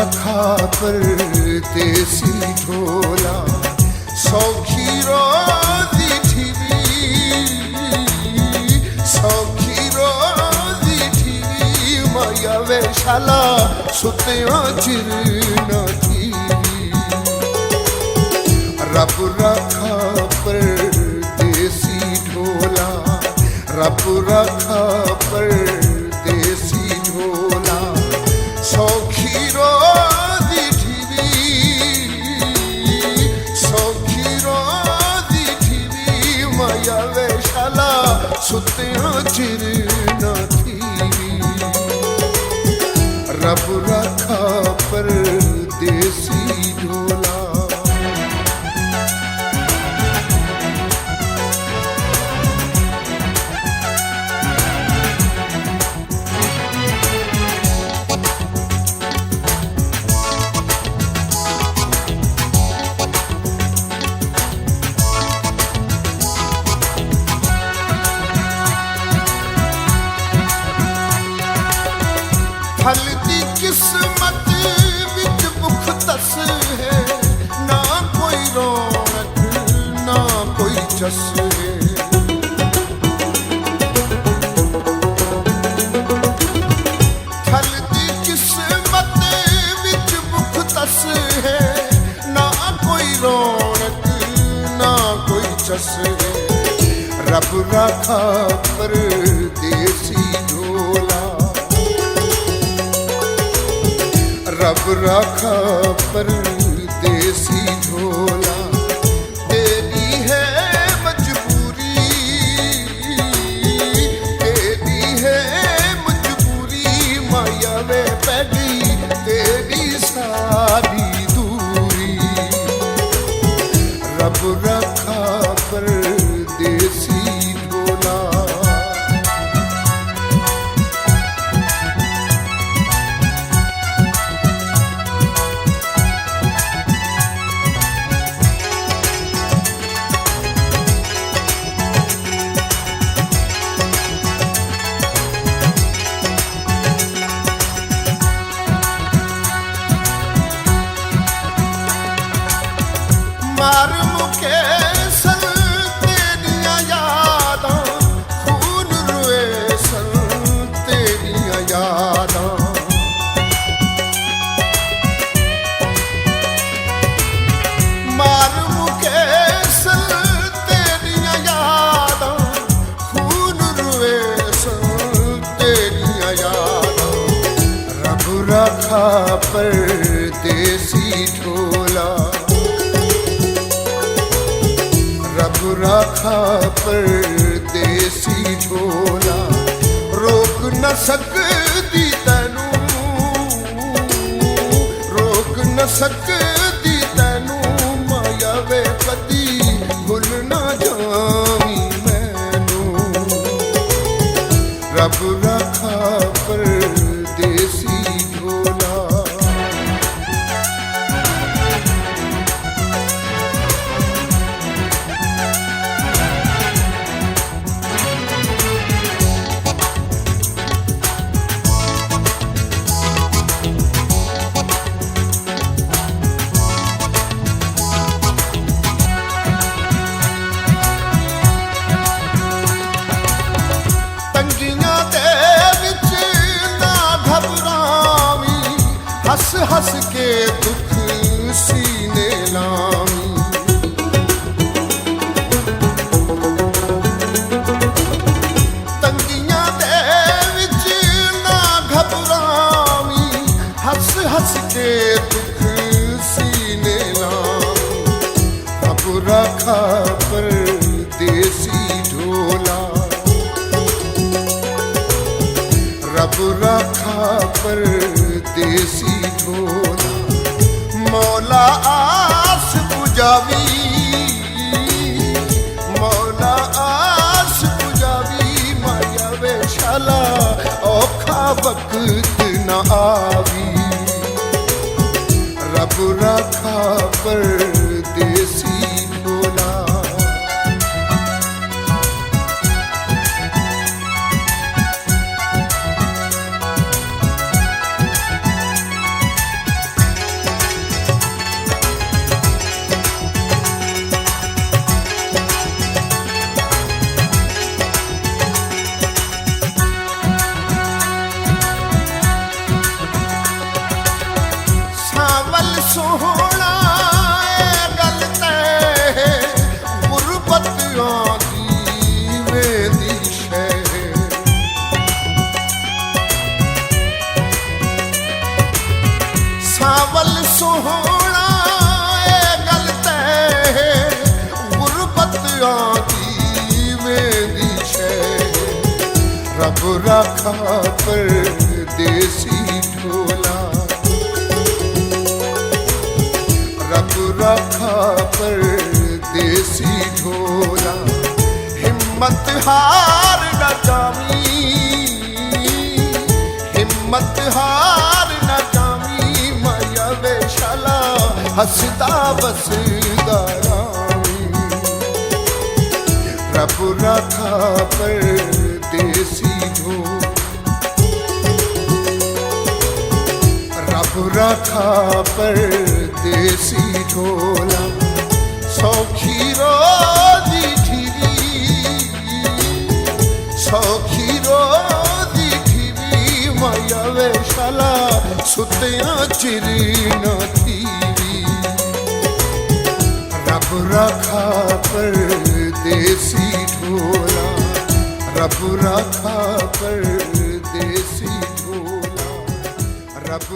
रखा परदेसी ढोला सौखी रोजी ठीवी सौखी रोजी ठीवी माया वेशाला सुत्या चिर न थीवी रब रखा परदेसी ढोला रब रखा परदेसी ढोला सौखी रोजी ठीवी सौखी रोजी ठीवी माया वेशाला सुत्या चिर न थीवी रब रखा परदेसी ढोला फलती किस्मत विच भुख तस है ना कोई रौनक ना कोई जस है फलती किस्मत विच भुख तस है ना कोई रौनक ना कोई जस है रब रखा परदेसी ढोला रब रखा परदेसी ढोला तेरी है मजबूरी तेरी है मजबूरी माया वे पैगी तेरी सारी दूरी रब रखा परदेसी ढोला मार मुके सन तेरिया यादां खून रुए सन तेरिया यादां मार मुके सन तेरिया यादां खून रुए सन तेरिया यादां रब रखा परदेसी ढोला रब रखा परदेसी ढोला रोक न सकती तैनू रोक न सकती तैनू माया वे कदी भुल ना जावी मैनू रब रखा परदेसी ढोला हस हस के दुख सीने लामी तंगियां दे विच ना घबरावी हस हस के दुख सीने लामी रब रखा परदेसी ढोला रब रखा परदेसी ढोला मौला आस पुजावी मौला आस पुजावी माया वेशाला औखा वक्त न आवी रब रखा परदेसी ढोला सोहना ए गल तै गुरबत आंदी वेंदी शह रब राखा परदेसी ढोला रब राखा परदेसी ढोला हिम्मत हार न जामी हिम्मत हार न जामी माया वेशाला हसदा बसदा रामी रब राखा परदेसी ढोला रब राखा परदेसी ढोला सौखी रोजी ठिरी सौखी रोजी ठिरी माया वेशाला सुतिया चिरी न थीवी रब राखा परदेसी ढोला रब राखा परदेसी ढोला रब